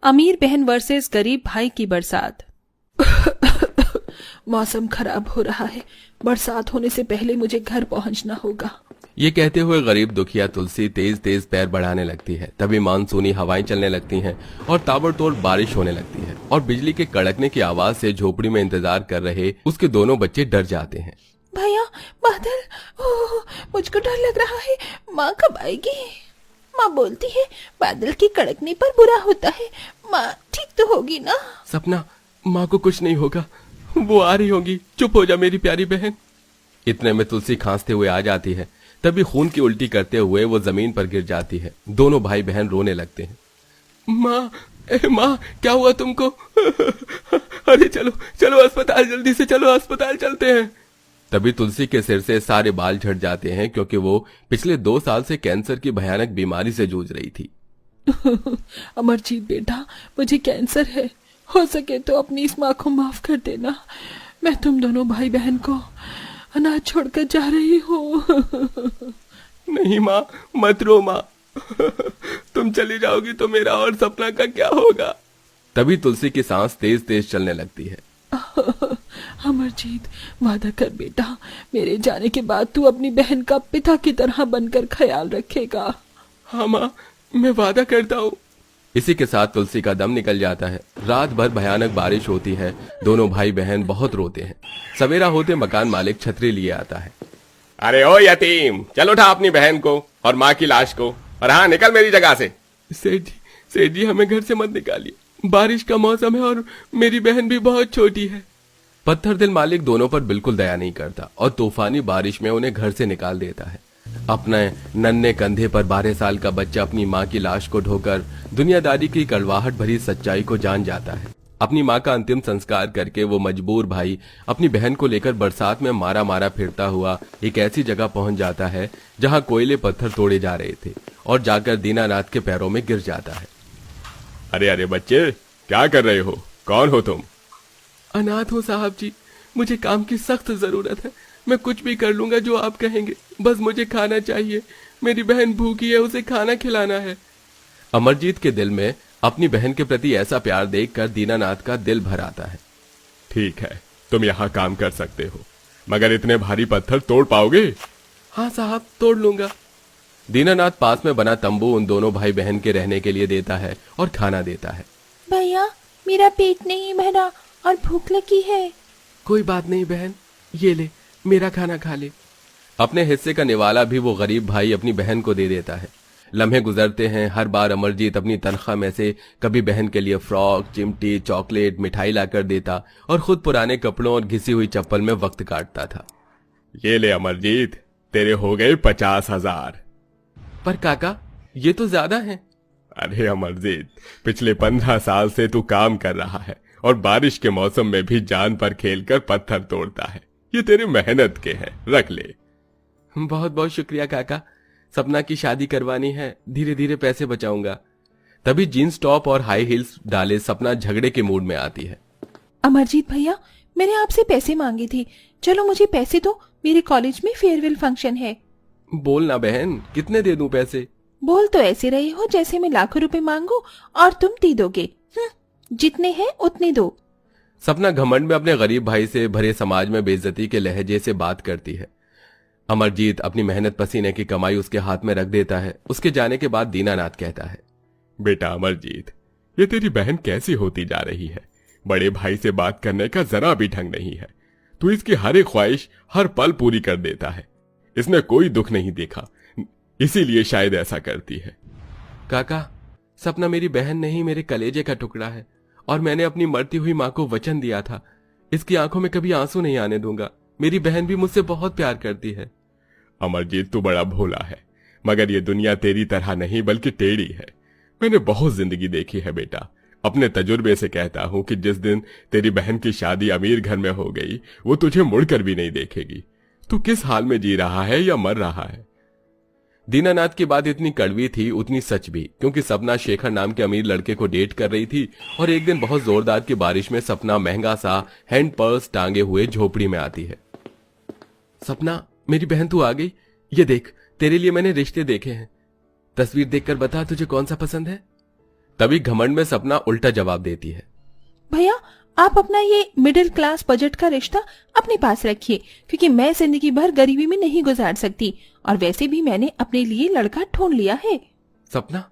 अमीर बहन वर्सेस गरीब भाई की बरसात। मौसम खराब हो रहा है, बरसात होने से पहले मुझे घर पहुंचना होगा। ये कहते हुए गरीब दुखिया तुलसी तेज तेज पैर बढ़ाने लगती है। तभी मानसूनी हवाएं चलने लगती हैं और ताबड़तोड़ बारिश होने लगती है और बिजली के कड़कने की आवाज से झोपड़ी में इंतजार कर रहे उसके दोनों बच्चे डर जाते हैं। भैया, बादल, ओह, मुझको डर लग रहा है। माँ कब आएगी? माँ बोलती है बादल की कड़कने पर बुरा होता है। माँ ठीक तो होगी ना? सपना, माँ को कुछ नहीं होगा, वो आ रही होगी, चुप हो जा मेरी प्यारी बहन। इतने में तुलसी खांसते हुए आ जाती है। तभी खून की उल्टी करते हुए वो जमीन पर गिर जाती है। दोनों भाई बहन रोने लगते हैं। माँ, माँ, क्या हुआ तुमको? अरे चलो चलो अस्पताल, जल्दी से चलो, अस्पताल चलते हैं। तभी तुलसी के सिर से सारे बाल झड़ जाते हैं क्योंकि वो पिछले 2 साल से कैंसर की भयानक बीमारी से जूझ रही थी। अमरजीत बेटा, मुझे कैंसर है। हो सके तो अपनी इस माँ को माफ कर देना। मैं तुम दोनों भाई बहन को अनाथ छोड़कर जा रही हूँ। नहीं माँ, मत रो माँ। तुम चली जाओगी तो मेरा और सपना का क्या होगा? तभी तुलसी की सांस तेज तेज चलने लगती है। अमरजीत, वादा कर बेटा, मेरे जाने के बाद तू अपनी बहन का पिता की तरह बनकर ख्याल रखेगा। हाँ माँ, मैं वादा करता हूँ। इसी के साथ तुलसी का दम निकल जाता है। रात भर भयानक बारिश होती है। दोनों भाई बहन बहुत रोते हैं। सवेरा होते मकान मालिक छतरी लिए आता है। अरे ओ यतीम, चल उठा अपनी बहन को और माँ की लाश को, और हाँ, निकल मेरी जगह से। सेठ जी, हमें घर से मत निकालिए, बारिश का मौसम है और मेरी बहन भी बहुत छोटी है। पत्थर दिल मालिक दोनों पर बिल्कुल दया नहीं करता और तूफानी बारिश में उन्हें घर से निकाल देता है। अपने नन्हे कंधे पर 12 साल का बच्चा अपनी माँ की लाश को ढोकर दुनियादारी की कड़वाहट भरी सच्चाई को जान जाता है। अपनी माँ का अंतिम संस्कार करके वो मजबूर भाई अपनी बहन को लेकर बरसात में मारा मारा फिरता हुआ एक ऐसी जगह पहुंच जाता है जहां कोयले पत्थर तोड़े जा रहे थे और जाकर दीनानाथ के पैरों में गिर जाता है। अरे अरे बच्चे, क्या कर रहे हो? कौन हो तुम? अनाथ हूँ साहब जी, मुझे काम की सख्त जरूरत है। मैं कुछ भी कर लूंगा जो आप कहेंगे, बस मुझे खाना चाहिए। मेरी बहन भूखी है, उसे खाना खिलाना है। अमरजीत के दिल में अपनी बहन के प्रति ऐसा प्यार देखकर दीनानाथ का दिल भर आता है। ठीक है, तुम यहाँ काम कर सकते हो, मगर इतने भारी पत्थर तोड़ पाओगे? हाँ साहब, तोड़ लूंगा। दीनानाथ पास में बना तंबू उन दोनों भाई बहन के रहने के लिए देता है और खाना देता है। भैया, मेरा पेट नहीं भरा और भूख लगी है। कोई बात नहीं बहन, ये ले, मेरा खाना खा ले। अपने हिस्से का निवाला भी वो गरीब भाई अपनी बहन को दे देता है। लम्हे गुजरते हैं। हर बार अमरजीत अपनी तनख्वाह में से कभी बहन के लिए फ्रॉक, चिमटी, चॉकलेट, मिठाई लाकर देता और खुद पुराने कपड़ों और घिसी हुई चप्पल में वक्त काटता था। ये ले अमरजीत, तेरे हो गए 50,000। पर काका, ये तो ज्यादा है। अरे अमरजीत, पिछले 15 साल से तू काम कर रहा है और बारिश के मौसम में भी जान पर खेलकर पत्थर तोड़ता है। ये तेरे मेहनत के हैं, रख ले। बहुत बहुत शुक्रिया काका। सपना की शादी करवानी है, धीरे धीरे पैसे बचाऊंगा। तभी जीन्स टॉप और हाई हील्स डाले सपना झगड़े के मूड में आती है। अमरजीत भैया, मैंने आपसे पैसे मांगे थे, चलो मुझे पैसे दो, मेरे कॉलेज में फेयरवेल फंक्शन है। बोल ना बहन, कितने दे दूं पैसे? बोल तो ऐसे रहे हो जैसे मैं लाखों रुपए मांगू और तुम दे दोगे। जितने हैं उतने दो। सपना घमंड में अपने गरीब भाई से भरे समाज में बेइज्जती के लहजे से बात करती है। अमरजीत अपनी मेहनत पसीने की कमाई उसके हाथ में रख देता है। उसके जाने के बाद दीनानाथ कहता है, बेटा अमरजीत, ये तेरी बहन कैसी होती जा रही है? बड़े भाई से बात करने का जरा भी ढंग नहीं है। तू इसकी हर एक ख्वाहिश हर पल पूरी कर देता है। इसने कोई दुख नहीं देखा, इसीलिए शायद ऐसा करती है। काका, सपना मेरी बहन नहीं, मेरे कलेजे का टुकड़ा है और मैंने अपनी मरती हुई माँ को वचन दिया था, इसकी आंखों में कभी आंसू नहीं आने दूंगा। मेरी बहन भी मुझसे बहुत प्यार करती है। अमरजीत, तू बड़ा भोला है, मगर ये दुनिया तेरी तरह नहीं बल्कि टेढ़ी है। मैंने बहुत जिंदगी देखी है बेटा। अपने तजुर्बे से कहता हूं कि जिस दिन तेरी बहन की शादी अमीर घर में हो गई, वो तुझे मुड़कर भी नहीं देखेगी। तू किस हाल में जी रहा है या मर रहा है? दीनानाथ की बात इतनी कड़वी थी उतनी सच भी, क्योंकि सपना शेखर नाम के अमीर लड़के को डेट कर रही थी और एक दिन बहुत जोरदार की बारिश में सपना महंगा सा हैंड पर्स टांगे हुए झोपड़ी में आती है। सपना, मेरी बहन तू आ गई। ये देख, तेरे लिए मैंने रिश्ते देखे हैं। तस्वीर देखकर बता तुझे कौन सा पसंद है। तभी घमंड में सपना उल्टा जवाब देती है। भैया आप अपना ये मिडिल क्लास बजट का रिश्ता अपने पास रखिए, क्योंकि मैं जिंदगी भर गरीबी में नहीं गुजार सकती, और वैसे भी मैंने अपने लिए लड़का ढूंढ लिया है। सपना,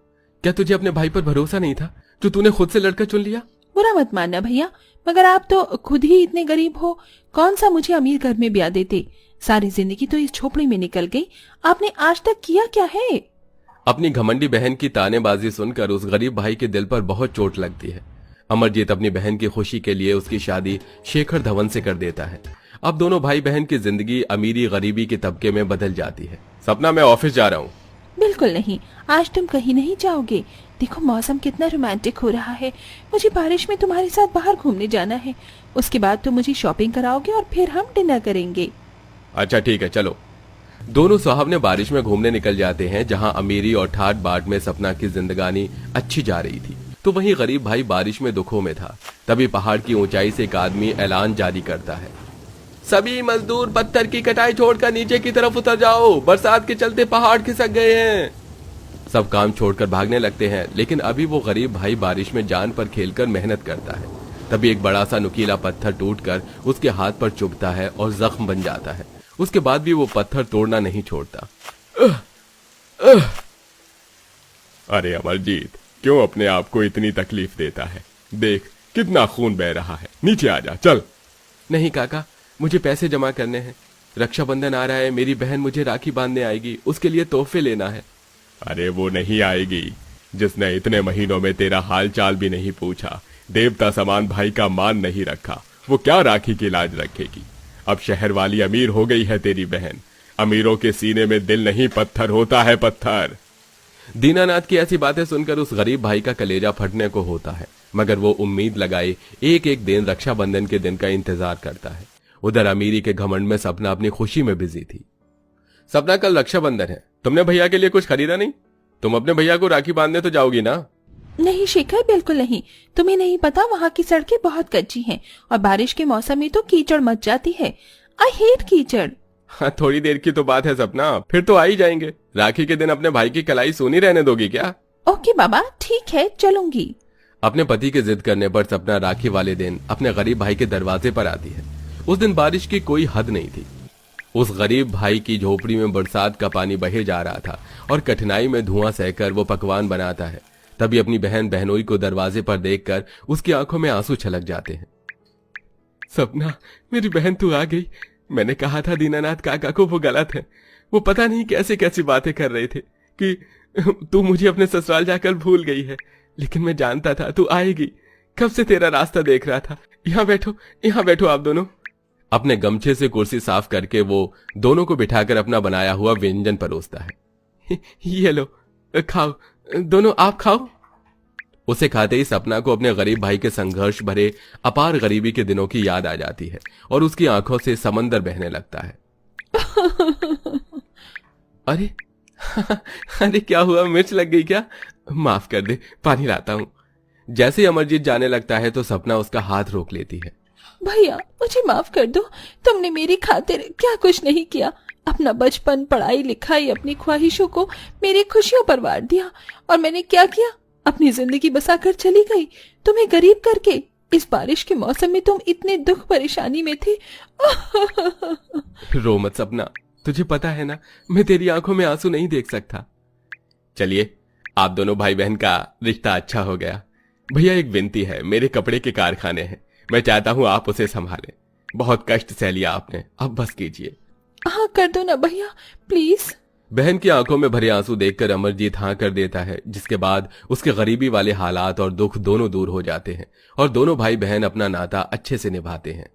क्या तुझे अपने भाई पर भरोसा नहीं था जो तूने खुद से लड़का चुन लिया? बुरा मत मानना भैया, मगर आप तो खुद ही इतने गरीब हो, कौन सा मुझे अमीर घर में ब्याह देते। सारी जिंदगी तो इस झोपड़ी में निकल गई, आपने आज तक किया क्या है? अपनी घमंडी बहन की तानेबाजी सुनकर उस गरीब भाई के दिल पर बहुत चोट लगती है। अमरजीत अपनी बहन की खुशी के लिए उसकी शादी शेखर धवन से कर देता है। अब दोनों भाई बहन की जिंदगी अमीरी गरीबी के तबके में बदल जाती है। सपना, मैं ऑफिस जा रहा हूँ। बिल्कुल नहीं, आज तुम कहीं नहीं जाओगे। देखो मौसम कितना रोमांटिक हो रहा है, मुझे बारिश में तुम्हारे साथ बाहर घूमने जाना है। उसके बाद तुम मुझे शॉपिंग कराओगे और फिर हम डिनर करेंगे। अच्छा ठीक है, चलो। दोनों सुहावने बारिश में घूमने निकल जाते हैं। जहां अमीरी और ठाट बाट में सपना की जिंदगानी अच्छी जा रही थी, तो वहीं गरीब भाई बारिश में दुखों में था। तभी पहाड़ की ऊंचाई से एक आदमी ऐलान जारी करता है, सभी मजदूर पत्थर की कटाई छोड़कर नीचे की तरफ उतर जाओ, बरसात के चलते पहाड़ खिसक गए हैं। सब काम छोड़कर भागने लगते हैं, लेकिन अभी वो गरीब भाई बारिश में जान पर खेलकर मेहनत करता है। तभी एक बड़ा सा नुकीला पत्थर टूटकर उसके हाथ पर चुभता है और जख्म बन जाता है। उसके बाद भी वो पत्थर तोड़ना नहीं छोड़ता। अरे अमरजीत, क्यों अपने आप को इतनी तकलीफ देता है? देख कितना खून बह रहा है, नीचे आ जा, चल। नहीं काका, मुझे पैसे जमा करने हैं। रक्षाबंधन आ रहा है, मेरी बहन मुझे राखी बांधने आएगी, उसके लिए तोहफे लेना है। अरे वो नहीं आएगी जिसने इतने महीनों में तेरा हाल चाल भी नहीं पूछा, देवता समान भाई का मान नहीं रखा। वो क्या राखी की लाज रखेगी? अब शहर वाली अमीर हो गई है तेरी बहन। अमीरों के सीने में दिल नहीं, पत्थर होता है, पत्थर। दीनानाथ की ऐसी बातें सुनकर उस गरीब भाई का कलेजा फटने को होता है, मगर वो उम्मीद लगाए एक एक दिन रक्षाबंधन के दिन का इंतजार करता है। उधर अमीरी के घमंड में सपना अपनी खुशी में बिजी थी। सपना, कल रक्षाबंधन है, तुमने भैया के लिए कुछ खरीदा नहीं? तुम अपने भैया को राखी बांधने तो जाओगी ना? नहीं शेखर, बिल्कुल नहीं। तुम्हें नहीं पता, वहाँ की सड़कें बहुत कच्ची हैं और बारिश के मौसम में तो कीचड़ मच जाती है। आई हेट कीचड़। हाँ, थोड़ी देर की तो बात है सपना, फिर तो आ ही जाएंगे। राखी के दिन अपने भाई की कलाई सोनी रहने दोगी क्या? ओके बाबा, ठीक है, चलूंगी। अपने पति के जिद करने पर सपना राखी वाले दिन अपने गरीब भाई के दरवाजे पर आती है। उस दिन बारिश की कोई हद नहीं थी। उस गरीब भाई की झोपड़ी में बरसात का पानी बहे जा रहा था और कठिनाई में धुआं सहकर वो पकवान बनाता है। तभी अपनी बहन बहनोई को दरवाजे पर देखकर उसकी आंखों में आंसू छलक जाते हैं। सपना, मेरी बहन तू आ गई। मैंने कहा था दीनानाथ काका को वो गलत है। वो पता नहीं कैसे कैसी बातें कर रहे थे कि तू मुझे अपने ससुराल जाकर भूल गई है, लेकिन मैं जानता था तू आएगी। कब से तेरा रास्ता देख रहा था। यहाँ बैठो आप दोनों। अपने गमछे से कुर्सी साफ करके वो दोनों को बिठाकर अपना बनाया हुआ व्यंजन परोसता है। ये लो, खाओ दोनों, आप खाओ। उसे खाते ही सपना को अपने गरीब भाई के संघर्ष भरे अपार गरीबी के दिनों की याद आ जाती है और उसकी आंखों से समंदर बहने लगता है। अरे अरे क्या हुआ, मिर्च लग गई क्या? माफ कर दे, पानी लाता हूं। जैसे ही अमरजीत जाने लगता है तो सपना उसका हाथ रोक लेती है। भैया मुझे माफ कर दो, तुमने मेरी खातिर क्या कुछ नहीं किया। अपना बचपन, पढ़ाई लिखाई, अपनी ख्वाहिशों को मेरी खुशियों पर वार दिया, और मैंने क्या किया? अपनी जिंदगी बसाकर चली गई, तुम्हें गरीब करके। इस बारिश के मौसम में तुम इतने दुख परेशानी में थे। रो मत सपना, तुझे पता है ना मैं तेरी आंखों में आंसू नहीं देख सकता। चलिए, आप दोनों भाई बहन का रिश्ता अच्छा हो गया। भैया एक विनती है, मेरे कपड़े के कारखाने हैं, मैं चाहता हूं आप उसे संभालें। बहुत कष्ट सह लिया आपने, अब बस कीजिए। हाँ कर दो ना भैया, प्लीज। बहन की आंखों में भरे आंसू देखकर अमरजीत हाँ कर देता है, जिसके बाद उसके गरीबी वाले हालात और दुख दोनों दूर हो जाते हैं और दोनों भाई बहन अपना नाता अच्छे से निभाते हैं।